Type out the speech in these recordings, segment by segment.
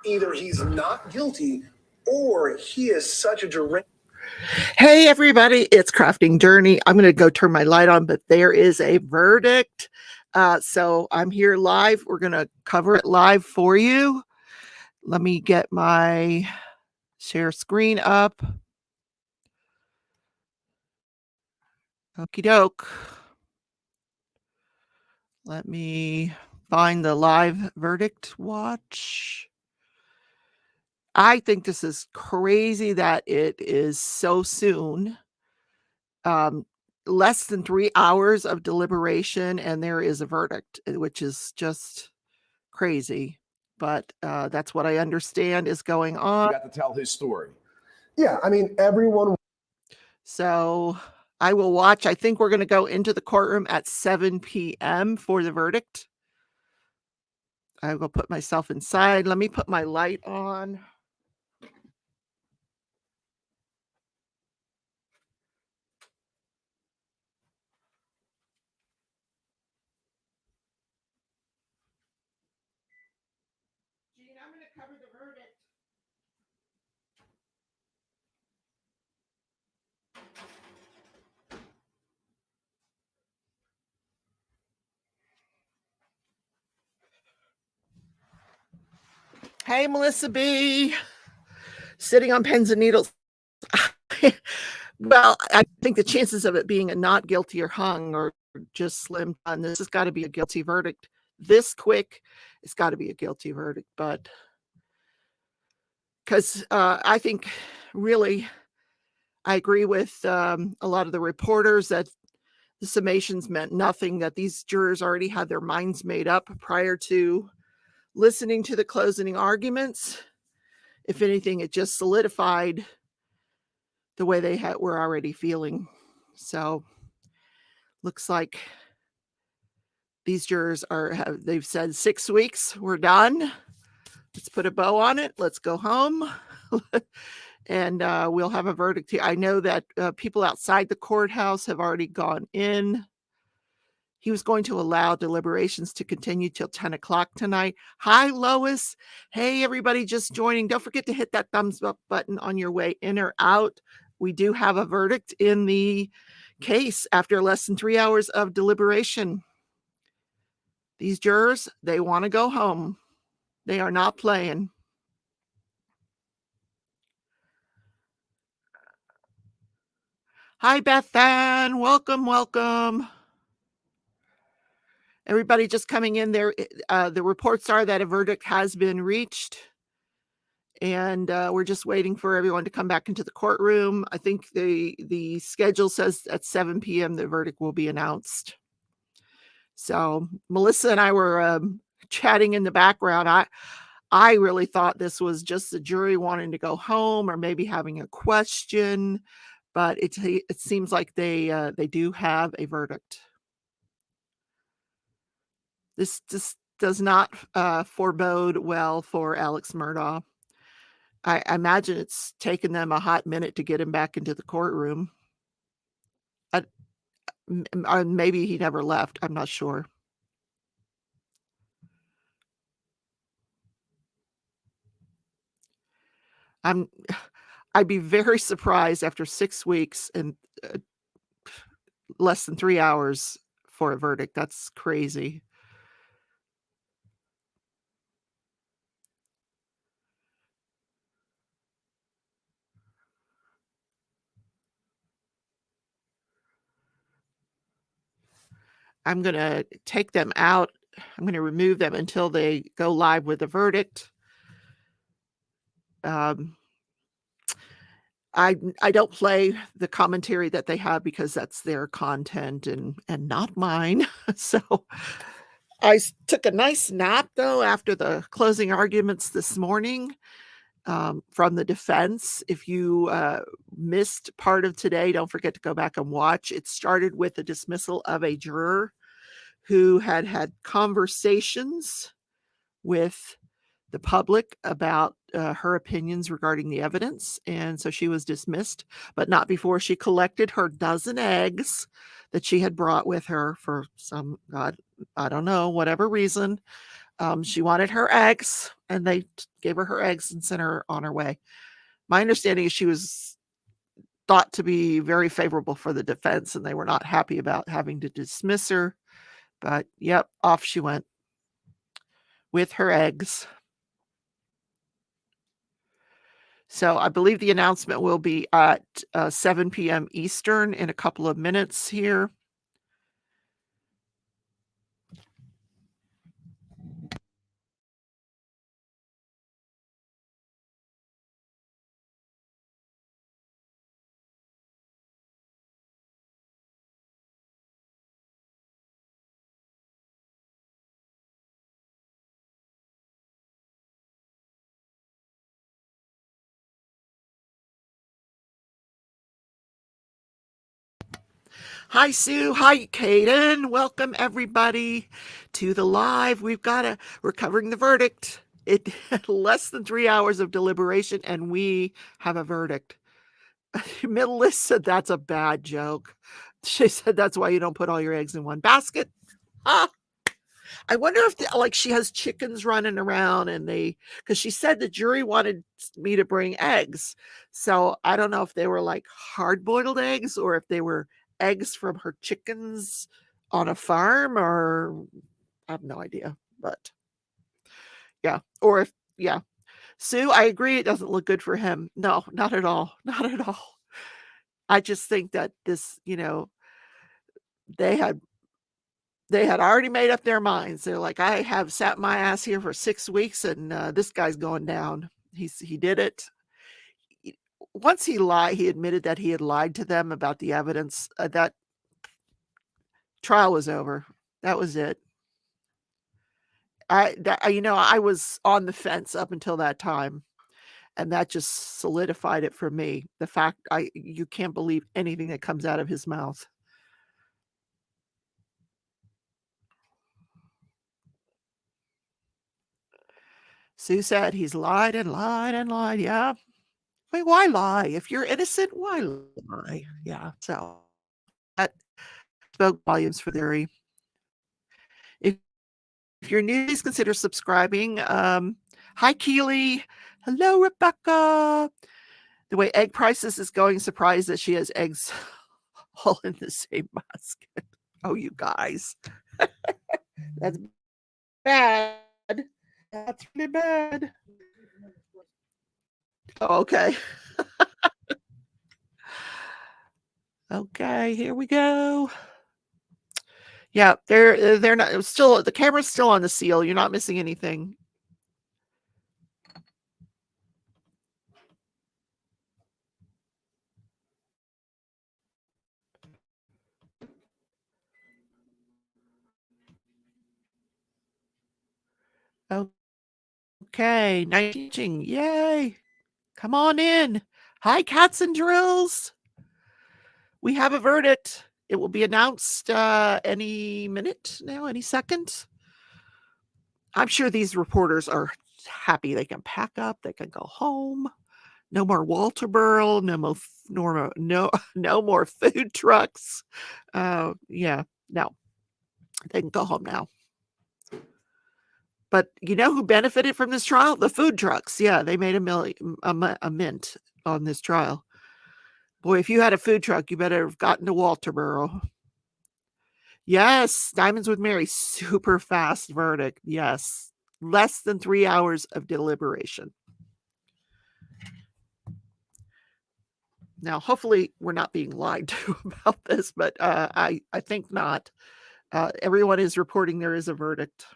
Either he's not guilty or he is such a deranged. Hey everybody, it's Crafting Journey. I'm going to go turn my light on, but there is a verdict. So I'm here live. We're going to cover it live for you. Let me get my share screen up. Okie doke. Let me find the live verdict watch. I think this is crazy that it is so soon. Less than 3 hours of deliberation and there is a verdict, which is just crazy. But that's what I understand is going on. Got to tell his story. Yeah, I mean, everyone. So I will watch. I think we're going to go into the courtroom at 7 p.m. for the verdict. I will put myself inside. Let me put my light on. Gene, I'm going to cover the verdict. Hey, Melissa B. Sitting on pins and needles. Well, I think the chances of it being a not guilty or hung or just slim done, this has got to be a guilty verdict. This quick, it's got to be a guilty verdict. But because I think really I agree with a lot of the reporters that the summations meant nothing, that these jurors already had their minds made up prior to listening to the closing arguments. If anything, it just solidified the way they were already feeling. So looks like these jurors they've said 6 weeks, we're done. Let's put a bow on it. Let's go home. And we'll have a verdict here. I know that people outside the courthouse have already gone in. He was going to allow deliberations to continue till 10 o'clock tonight. Hi, Lois. Hey, everybody just joining. Don't forget to hit that thumbs up button on your way in or out. We do have a verdict in the case after less than 3 hours of deliberation. These jurors, they want to go home. They are not playing. Hi, Beth Ann. Welcome, welcome. Everybody just coming in there. The reports are that a verdict has been reached. And we're just waiting for everyone to come back into the courtroom. I think the schedule says at 7 p.m. the verdict will be announced. So Melissa and I were chatting in the background. I really thought this was just the jury wanting to go home or maybe having a question, but it seems like they do have a verdict. This just does not forebode well for Alex Murdaugh. I imagine it's taken them a hot minute to get him back into the courtroom. Maybe he never left. I'm not sure. I'd be very surprised after 6 weeks and less than 3 hours for a verdict. That's crazy. I'm going to take them out. I'm going to remove them until they go live with the verdict. I don't play the commentary that they have because that's their content and not mine. So I took a nice nap though after the closing arguments this morning from the defense. If you missed part of today, don't forget to go back and watch. It started with the dismissal of a juror who had conversations with the public about her opinions regarding the evidence. And so she was dismissed, but not before she collected her dozen eggs that she had brought with her for some, God, I don't know, whatever reason. She wanted her eggs, and they gave her eggs and sent her on her way. My understanding is she was thought to be very favorable for the defense, and they were not happy about having to dismiss her. But yep, off she went with her eggs. So I believe the announcement will be at 7 p.m. Eastern in a couple of minutes here. Hi, Sue. Hi, Kaden. Welcome, everybody, to the live. We're covering the verdict. It less than 3 hours of deliberation, and we have a verdict. Middle List said that's a bad joke. She said that's why you don't put all your eggs in one basket. Ah, I wonder if she has chickens running around, and because she said the jury wanted me to bring eggs. So I don't know if they were like hard-boiled eggs or if they were eggs from her chickens on a farm, or I have no idea. But yeah, or if, yeah. Sue, I agree, it doesn't look good for him. No, not at all. Not at all. I just think that this, they had already made up their minds. They're like, I have sat my ass here for 6 weeks, and this guy's going down. He did it. Once he admitted that he had lied to them about the evidence. That trial was over. That was it. I was on the fence up until that time, and that just solidified it for me. The fact you can't believe anything that comes out of his mouth. Sue said he's lied and lied and lied. Yeah. Wait, why lie? If you're innocent, why lie? Yeah. So that spoke volumes for theory. If you're new, please consider subscribing. Hi, Keely. Hello, Rebecca. The way egg prices is going, surprised that she has eggs all in the same basket. Oh, you guys. That's bad. That's really bad. Oh, okay. Okay, here we go. Yeah, they're not still, the camera's still on the seal. You're not missing anything. Okay, night teaching. Yay. Come on in. Hi, Cats and Drills. We have a verdict. It will be announced any minute now, any second. I'm sure these reporters are happy. They can pack up, they can go home. No more Walterboro, no more food trucks. Yeah, no. They can go home now. But you know who benefited from this trial? The food trucks. Yeah, they made a mint on this trial. Boy, if you had a food truck, you better have gotten to Walterboro. Yes, Diamonds with Mary, super fast verdict. Yes, less than 3 hours of deliberation. Now, hopefully, we're not being lied to about this, but I think not. Everyone is reporting there is a verdict.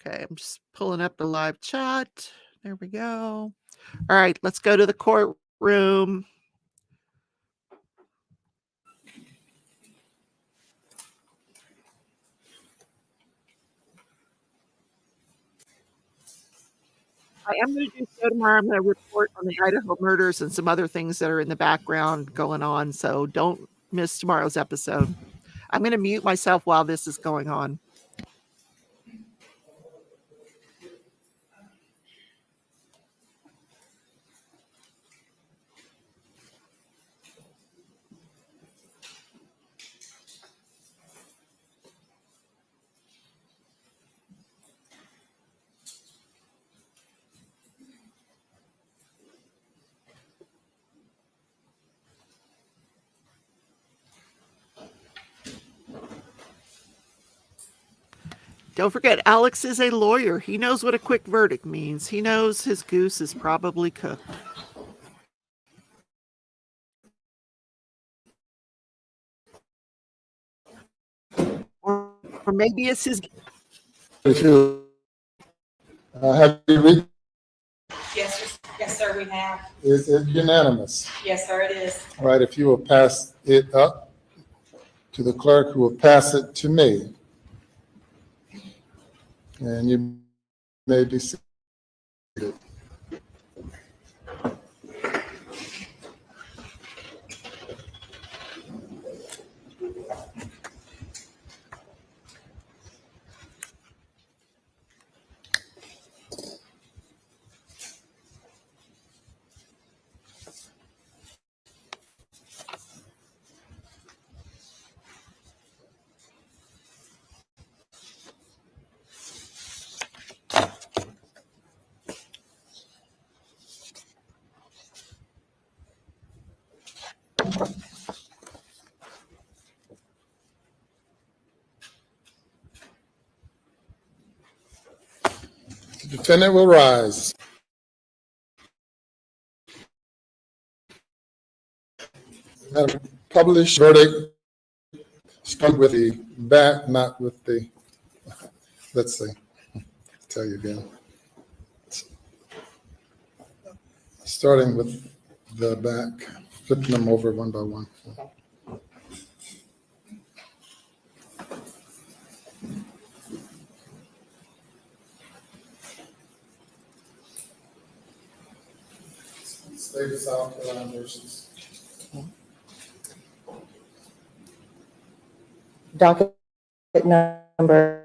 Okay, I'm just pulling up the live chat. There we go. All right, let's go to the courtroom. I am going to do so tomorrow. I'm going to report on the Idaho murders and some other things that are in the background going on. So don't miss tomorrow's episode. I'm going to mute myself while this is going on. Don't forget, Alex is a lawyer. He knows what a quick verdict means. He knows his goose is probably cooked. Or maybe it's his. Have you read? Yes, sir, we have. Is it unanimous? Yes, sir, it is. All right, if you will pass it up to the clerk, who will pass it to me. And you may be seated. The defendant will rise. Madam, published verdict, start with the back, not with the, let's see, I'll tell you again. Starting with the back, flipping them over one by one. State of South Carolina versus. Docket number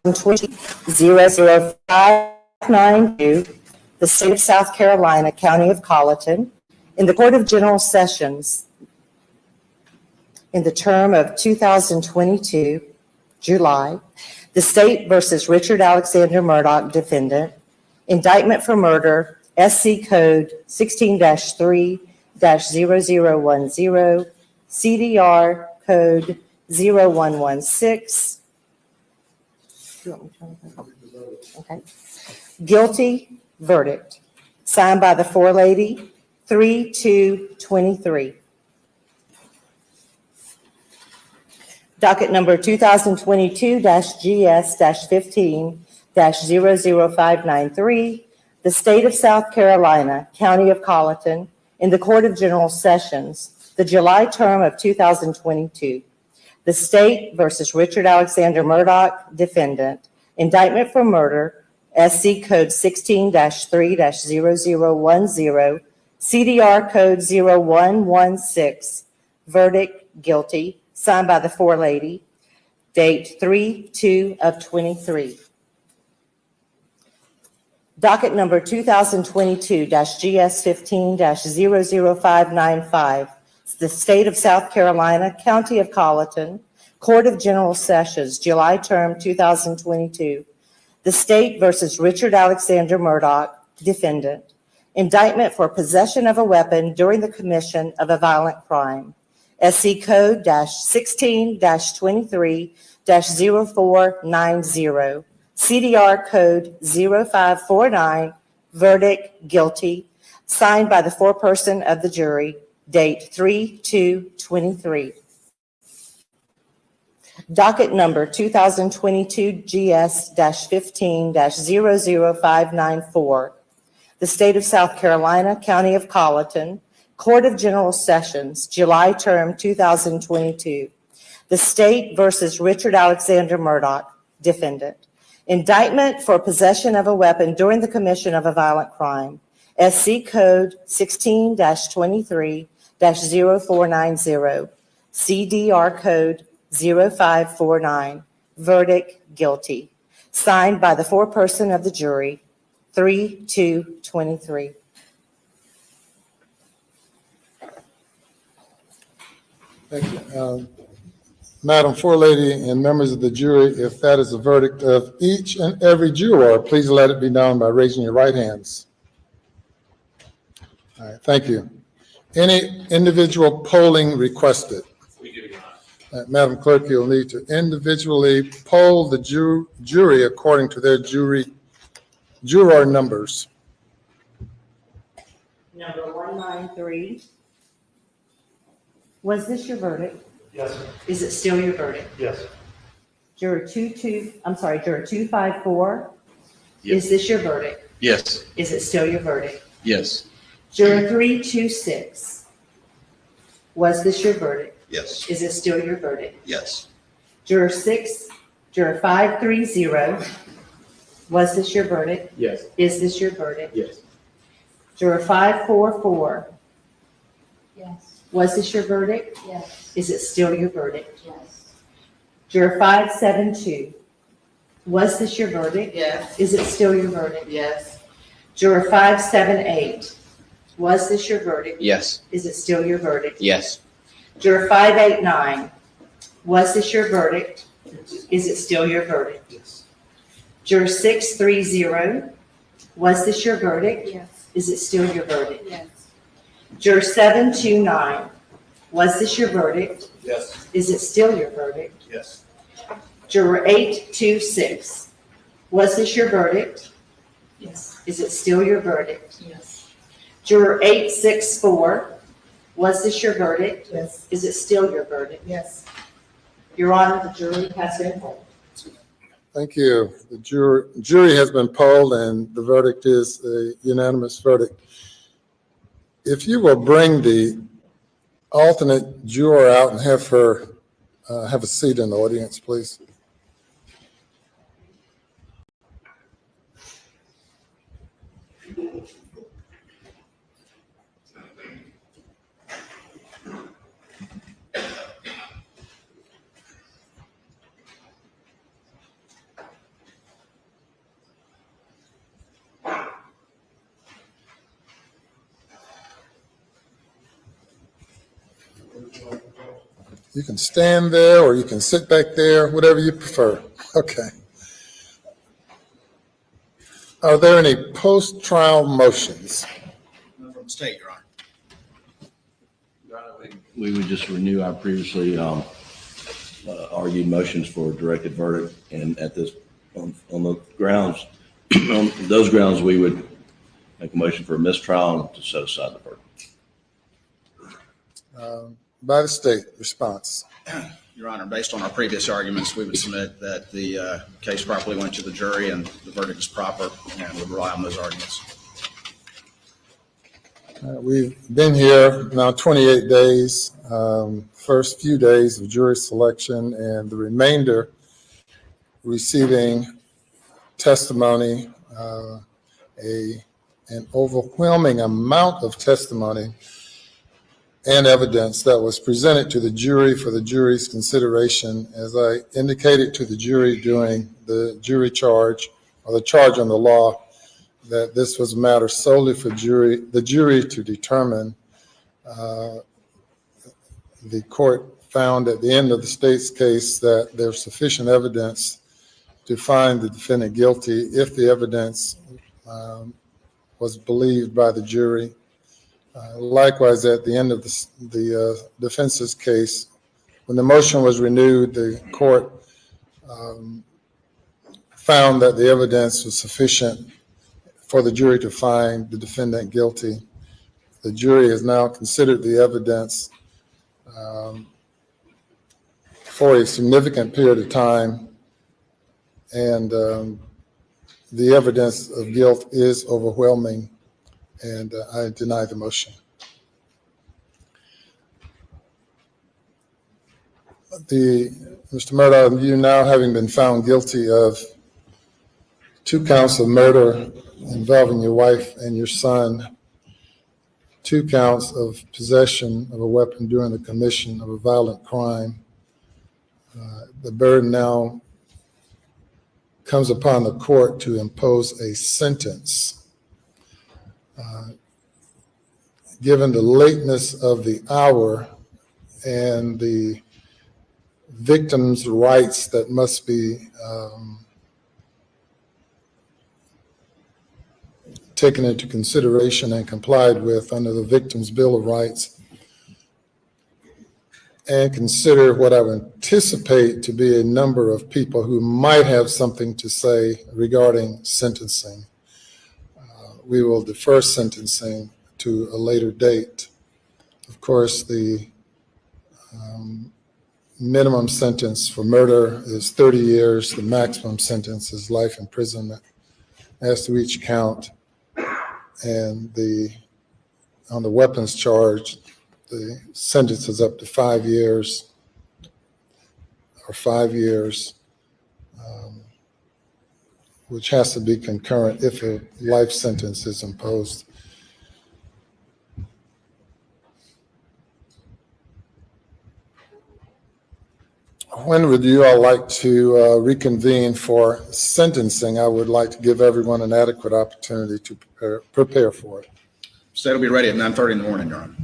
20-00592, the State of South Carolina, County of Colleton, in the Court of General Sessions in the term of 2022, July, the State versus Richard Alexander Murdoch, defendant, indictment for murder, SC Code 16-3-0010, CDR Code 0116. Okay. Guilty verdict. Signed by the forelady, 3/2/23. Docket number 2022-GS-15-00593, the State of South Carolina, County of Colleton, in the Court of General Sessions, the July term of 2022. The State versus Richard Alexander Murdoch, defendant, indictment for murder, SC Code 16-3-0010, CDR Code 0116, verdict guilty, signed by the forelady, date 3/2/23. Docket number 2022-GS-15-00595, the State of South Carolina, County of Colleton, Court of General Sessions, July term 2022. The State versus Richard Alexander Murdoch, defendant. Indictment for possession of a weapon during the commission of a violent crime. SC Code -16-23-0490. CDR Code 0549. Verdict guilty. Signed by the foreperson of the jury. Date 3/2/23. Docket number 2022-GS-15-00594. The State of South Carolina, County of Colleton, Court of General Sessions, July term 2022. The State versus Richard Alexander Murdoch, defendant. Indictment for possession of a weapon during the commission of a violent crime. SC Code 16-23 2021-0490, CDR code 0549, verdict guilty. Signed by the foreperson of the jury, 3/2/23. Thank you. Madam Forelady and members of the jury, if that is the verdict of each and every juror, please let it be known by raising your right hands. All right, thank you. Any individual polling requested? Madam Clerk, you'll need to individually poll the jury according to their juror numbers. Number 193. Was this your verdict? Yes, sir. Is it still your verdict? Yes. Juror 254. Yes. Is this your verdict? Yes. Is it still your verdict? Yes. Juror 326. Was this your verdict? Yes. Is it still your verdict? Yes. Juror 530. Was this your verdict? Yes. Is this your verdict? Yes. Juror 544. Yes. Was this your verdict? Yes. Is it still your verdict? Yes. Juror 572. Was this your verdict? Yes. Is it still your verdict? Yes. Juror 578. Was this your verdict? Yes. Is it still your verdict? Yes. Juror 589. Was this your verdict? Is it still your verdict? Yes. Juror 630. Was this your verdict? Yes. Is it still your verdict? Yes. Juror 729. Was this your verdict? Yes. Is it still your verdict? Yes. Juror 826. Was this your verdict? Yes. Is it still your verdict? Yes. Juror 864. Was this your verdict? Yes. Is it still your verdict? Yes. Your Honor, the jury has been polled. Thank you. The jury has been polled and the verdict is a unanimous verdict. If you will bring the alternate juror out and have her have a seat in the audience, please. You can stand there or you can sit back there, whatever you prefer. Okay. Are there any post-trial motions? From the state, Your Honor. We would just renew our previously argued motions for directed verdict, and at this, on the grounds, on those grounds, we would make a motion for a mistrial and to set aside the verdict. By the state, response. Your Honor, based on our previous arguments, we would submit that the case properly went to the jury and the verdict is proper and would rely on those arguments. We've been here now 28 days, first few days of jury selection and the remainder receiving testimony, an overwhelming amount of testimony and evidence that was presented to the jury for the jury's consideration. As I indicated to the jury during the jury charge or the charge on the law, that this was a matter solely for the jury to determine. The court found at the end of the state's case that there's sufficient evidence to find the defendant guilty if the evidence was believed by the jury. Likewise, at the end of the defense's case, when the motion was renewed, the court found that the evidence was sufficient for the jury to find the defendant guilty. The jury has now considered the evidence for a significant period of time, and the evidence of guilt is overwhelming, and I deny the motion. Mr. Murdoch, you now having been found guilty of 2 counts of murder involving your wife and your son, 2 counts of possession of a weapon during the commission of a violent crime. The burden now comes upon the court to impose a sentence. Given the lateness of the hour and the victim's rights that must be taken into consideration and complied with under the Victim's Bill of Rights, and consider what I would anticipate to be a number of people who might have something to say regarding sentencing, we will defer sentencing to a later date. Of course, the minimum sentence for murder is 30 years. The maximum sentence is life imprisonment as to each count. And on the weapons charge, the sentence is up to 5 years or 5 years, which has to be concurrent if a life sentence is imposed. When would you all like to reconvene for sentencing? I would like to give everyone an adequate opportunity to prepare for it. State will be ready at 9:30 in the morning, Your Honor.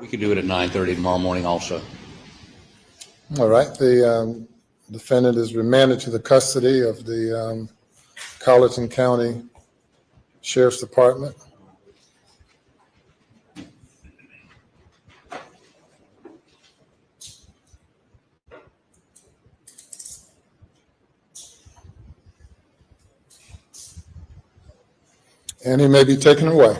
We could do it at 9:30 tomorrow morning also. All right. The defendant is remanded to the custody of the Colleton County Sheriff's Department. And he may be taken away.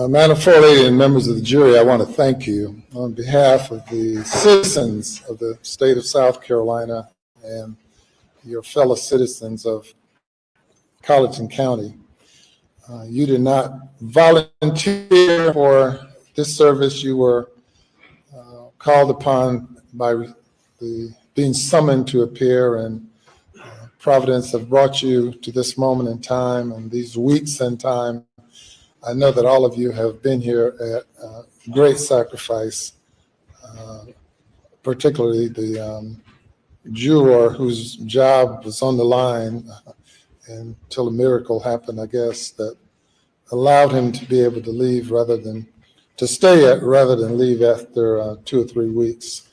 Madam Floor Lady and members of the jury, I want to thank you on behalf of the citizens of the state of South Carolina and your fellow citizens of Colleton County. You did not volunteer for this service. You were called upon by being summoned to appear, and Providence have brought you to this moment in time and these weeks in time. I know that all of you have been here at great sacrifice, particularly the juror whose job was on the line until a miracle happened, I guess, that allowed him to be able to leave rather than leave after 2 or 3 weeks.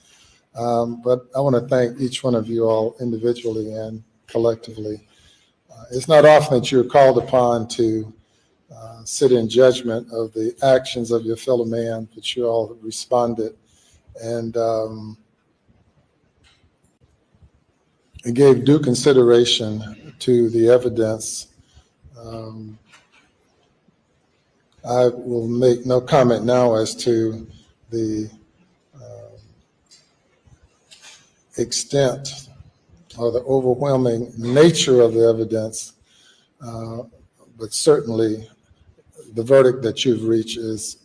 But I want to thank each one of you all individually and collectively. It's not often that you're called upon to sit in judgment of the actions of your fellow man, but you all responded and it gave due consideration to the evidence. I will make no comment now as to the extent or the overwhelming nature of the evidence, but certainly the verdict that you've reached is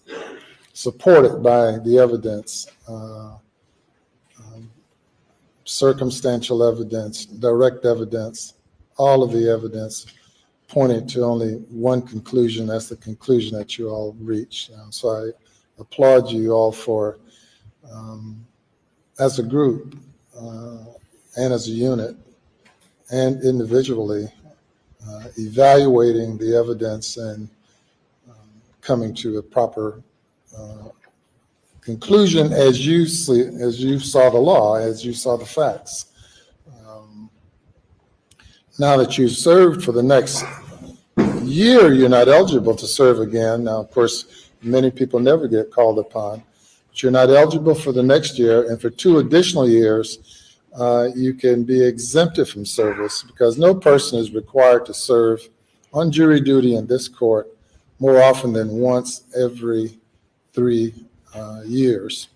supported by the evidence, circumstantial evidence, direct evidence, all of the evidence pointed to only one conclusion. That's the conclusion that you all reached. So I applaud you all for, as a group and as a unit and individually, evaluating the evidence and coming to a proper conclusion as you saw the law, as you saw the facts. Now that you've served for the next year, you're not eligible to serve again. Now, of course, Many people never get called upon. But you're not eligible for the next year, and for 2 additional years, you can be exempted from service because no person is required to serve on jury duty in this court more often than once every 3 years.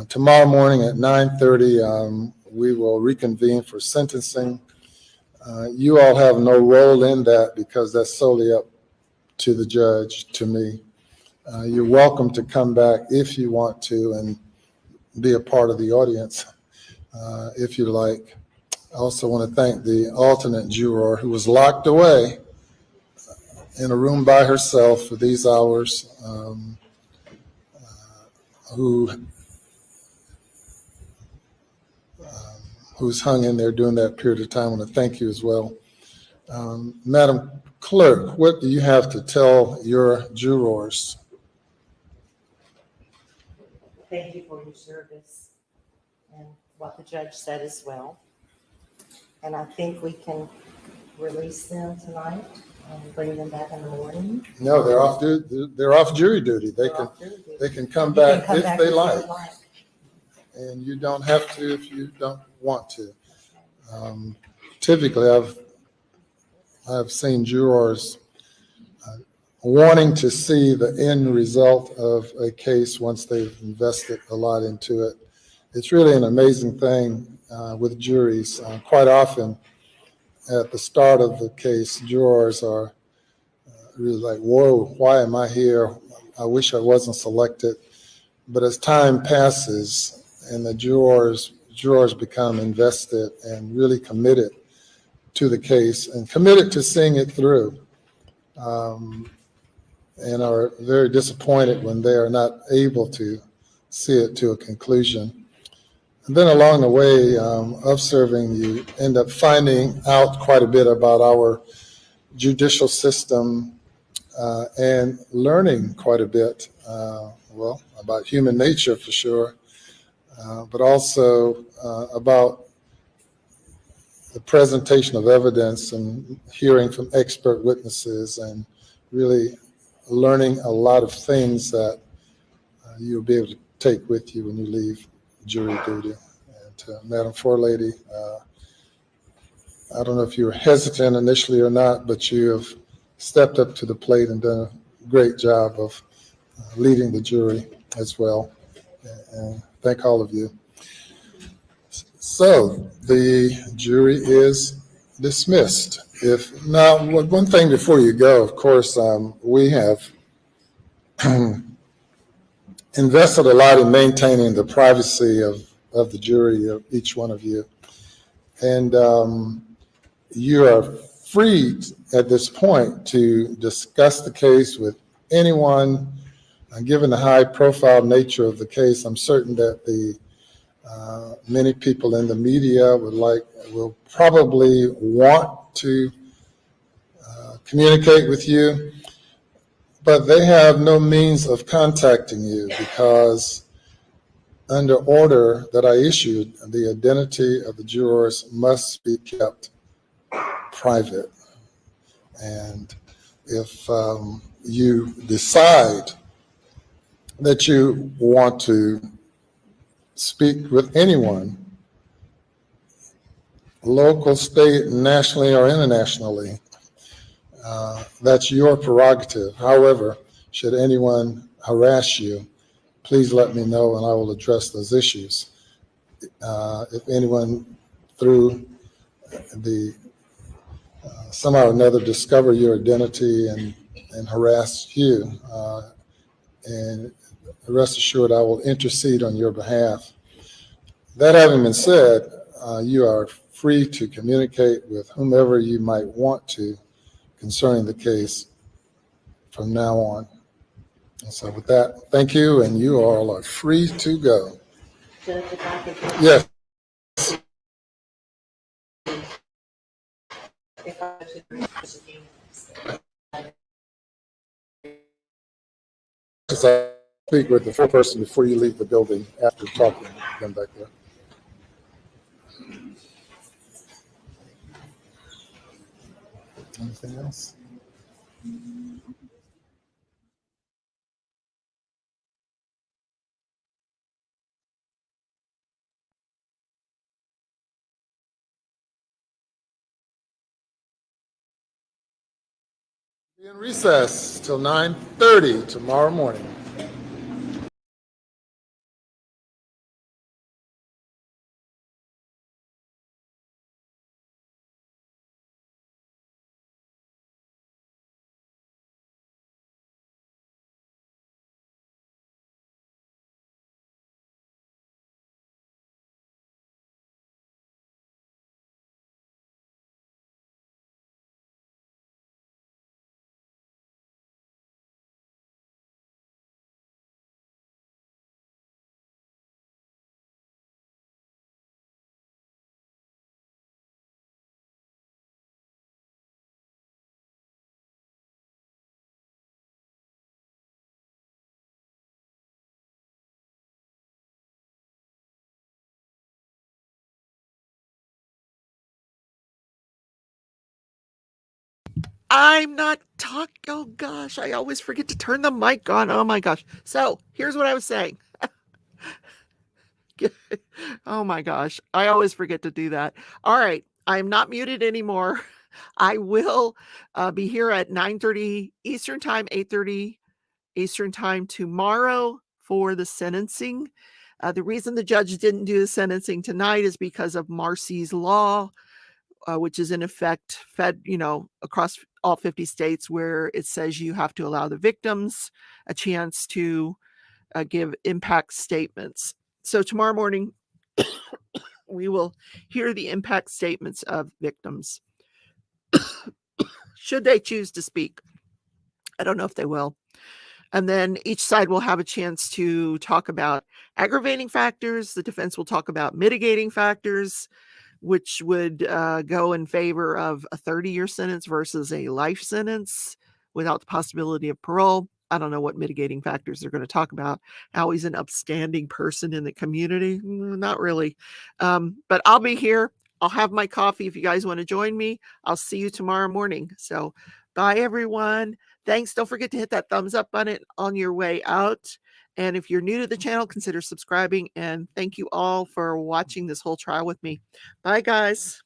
Tomorrow morning at 9:30, we will reconvene for sentencing. You all have no role in that because that's solely up to the judge, to me. You're welcome to come back if you want to and be a part of the audience if you like. I also want to thank the alternate juror who was locked away in a room by herself for these hours, who's hung in there during that period of time. I want to thank you as well. Madam Clerk, what do you have to tell your jurors? Thank you for your service and what the judge said as well. And I think we can release them tonight and bring them back in the morning. No, they're off jury duty. They can come back if they like. And you don't have to if you don't want to. Typically, I've seen jurors wanting to see the end result of a case once they've invested a lot into it. It's really an amazing thing with juries. Quite often, at the start of the case, jurors are really like, whoa, why am I here? I wish I wasn't selected. But as time passes and the jurors become invested and really committed to the case and committed to seeing it through, and are very disappointed when they are not able to see it to a conclusion. And then along the way of serving, you end up finding out quite a bit about our judicial system and learning quite a bit, about human nature for sure, but also about the presentation of evidence and hearing from expert witnesses and really learning a lot of things that you'll be able to take with you when you leave jury duty. And to Madam Forelady, I don't know if you were hesitant initially or not, but you have stepped up to the plate and done a great job of leading the jury as well. And thank all of you. So the jury is dismissed. Now, one thing before you go, of course, we have invested a lot in maintaining the privacy of the jury, of each one of you. And you are free at this point to discuss the case with anyone. Given the high profile nature of the case, I'm certain that many people in the media will probably want to communicate with you, but they have no means of contacting you because under order that I issued, the identity of the jurors must be kept private. And if you decide that you want to speak with anyone, local, state, nationally, or internationally, that's your prerogative. However, should anyone harass you, please let me know and I will address those issues. If anyone through somehow or another discover your identity and harass you, and rest assured I will intercede on your behalf. That having been said, you are free to communicate with whomever you might want to concerning the case from now on. And so with that, thank you, and you all are free to go. Judge, if I could- Yes. if I could- Just speak with the foreperson before you leave the building after talking to them back there. Anything else? Be in recess till 9:30 tomorrow morning. I'm not talking. Oh gosh, I always forget to turn the mic on. Oh my gosh. So here's what I was saying. Oh my gosh, I always forget to do that. All right, I'm not muted anymore. I will be here at 9:30 Eastern Time, 8:30 Eastern Time tomorrow for the sentencing. The reason the judge didn't do the sentencing tonight is because of Marcy's law, which is in effect across all 50 states, where it says you have to allow the victims a chance to give impact statements. So tomorrow morning, we will hear the impact statements of victims. Should they choose to speak? I don't know if they will. And then each side will have a chance to talk about aggravating factors. The defense will talk about mitigating factors, which would go in favor of a 30-year sentence versus a life sentence without the possibility of parole. I don't know what mitigating factors they're going to talk about. How he's an upstanding person in the community. Not really. But I'll be here. I'll have my coffee if you guys want to join me. I'll see you tomorrow morning. So bye, everyone. Thanks. Don't forget to hit that thumbs up button on your way out. And if you're new to the channel, consider subscribing. And thank you all for watching this whole trial with me. Bye, guys.